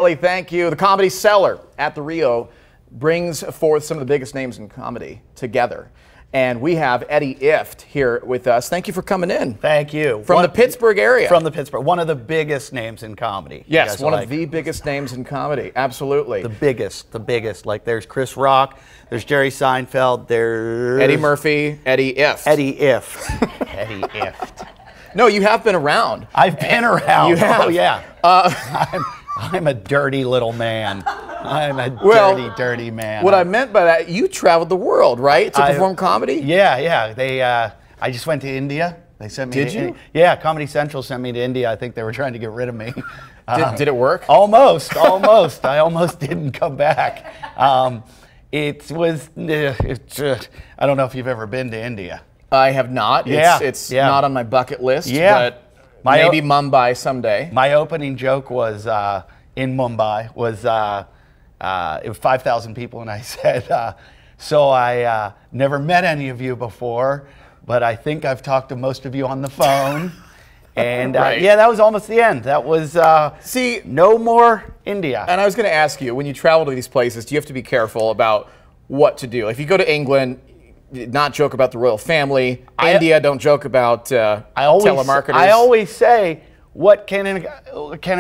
Absolutely, thank you. The Comedy Cellar at the Rio brings forth some of the biggest names in comedy together. And we have Eddie Ifft here with us. Thank you for coming in. Thank you. From the Pittsburgh area. From the Pittsburgh. One of the biggest names in comedy. Yes, one of the biggest names in comedy. Absolutely. The biggest. Like there's Chris Rock, there's Jerry Seinfeld, there's Eddie Murphy, Eddie Ifft. Eddie Ifft. Eddie Ifft. No, you have been around. I've been around. You have. Oh, yeah. I'm a dirty little man. I'm a dirty man. What I meant by that, you traveled the world, right, to perform comedy? Yeah. I just went to India. They sent me. Did you? Yeah, Comedy Central sent me to India. I think they were trying to get rid of me. Did it work? Almost. I almost didn't come back. It was. I don't know if you've ever been to India. I have not. It's not on my bucket list. Yeah. But maybe Mumbai someday. My opening joke was in Mumbai it was 5,000 people, and I said, so I never met any of you before, but I think I've talked to most of you on the phone. And right. Yeah, that was almost the end. That was, see, no more India. And I was going to ask you, when you travel to these places, do you have to be careful about what to do? If you go to England, not joke about the royal family. India, don't joke about telemarketers. I always say, what can and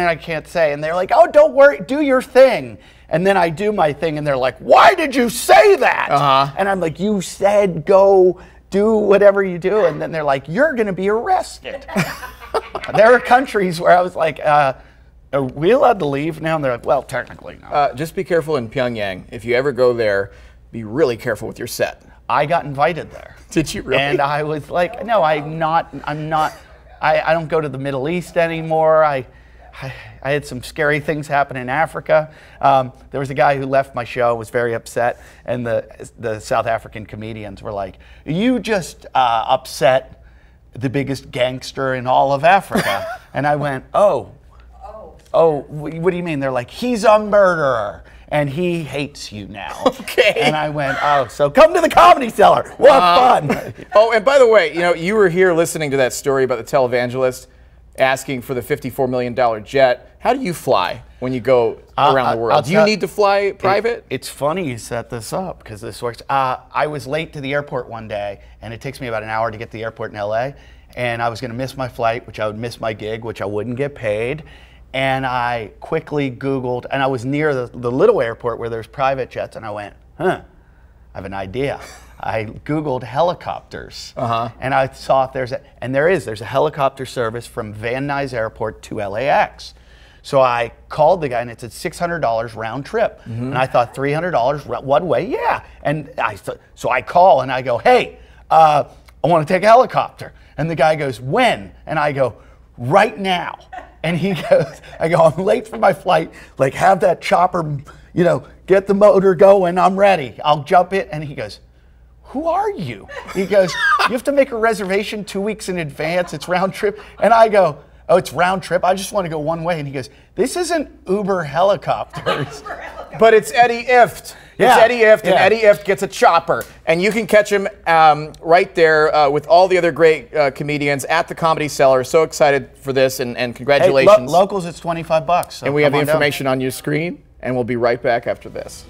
I can't say? And they're like, oh, don't worry, do your thing. And then I do my thing, and they're like, why did you say that? And I'm like, you said go do whatever you do. And then they're like, you're going to be arrested. There are countries where I was like, are we allowed to leave now? And they're like, well, technically no. Just be careful in Pyongyang. If you ever go there, be really careful with your set. I got invited there. Did you really? And I was like, no, I'm not. I don't go to the Middle East anymore. I had some scary things happen in Africa. There was a guy who left my show, was very upset, and the South African comedians were like, you just upset the biggest gangster in all of Africa. And I went, oh, what do you mean? They're like, he's a murderer. And he hates you now. Okay. And I went, oh, so come to the Comedy Cellar. What fun. Oh, and by the way, you were here listening to that story about the televangelist asking for the $54 million jet. How do you fly when you go around the world? Do you need to fly private? It's funny you set this up because this works. I was late to the airport one day, and it takes me about an hour to get to the airport in LA. And I was going to miss my flight, which I would miss my gig, which I wouldn't get paid. And I quickly Googled, and I was near the little airport where there's private jets, and I went, I have an idea. I Googled helicopters, and I saw if there's a helicopter service from Van Nuys Airport to LAX. So I called the guy, and it said $600 round trip. And I thought $300 one way, yeah. And so I call, and I go, hey, I want to take a helicopter. And the guy goes, when? And I go, right now. And he goes, I'm late for my flight, like have that chopper, get the motor going, I'm ready. I'll jump it. And he goes, who are you? He goes, you have to make a reservation 2 weeks in advance, it's round trip. And I go, oh, it's round trip, I just want to go one way. And he goes, this isn't Uber helicopters. But it's Eddie Ifft. Yeah. It's Eddie Ifft, and Eddie Ifft gets a chopper. And you can catch him right there with all the other great comedians at the Comedy Cellar. So excited for this, and congratulations. Hey, locals, it's $25. So and we have the information on your screen, and we'll be right back after this.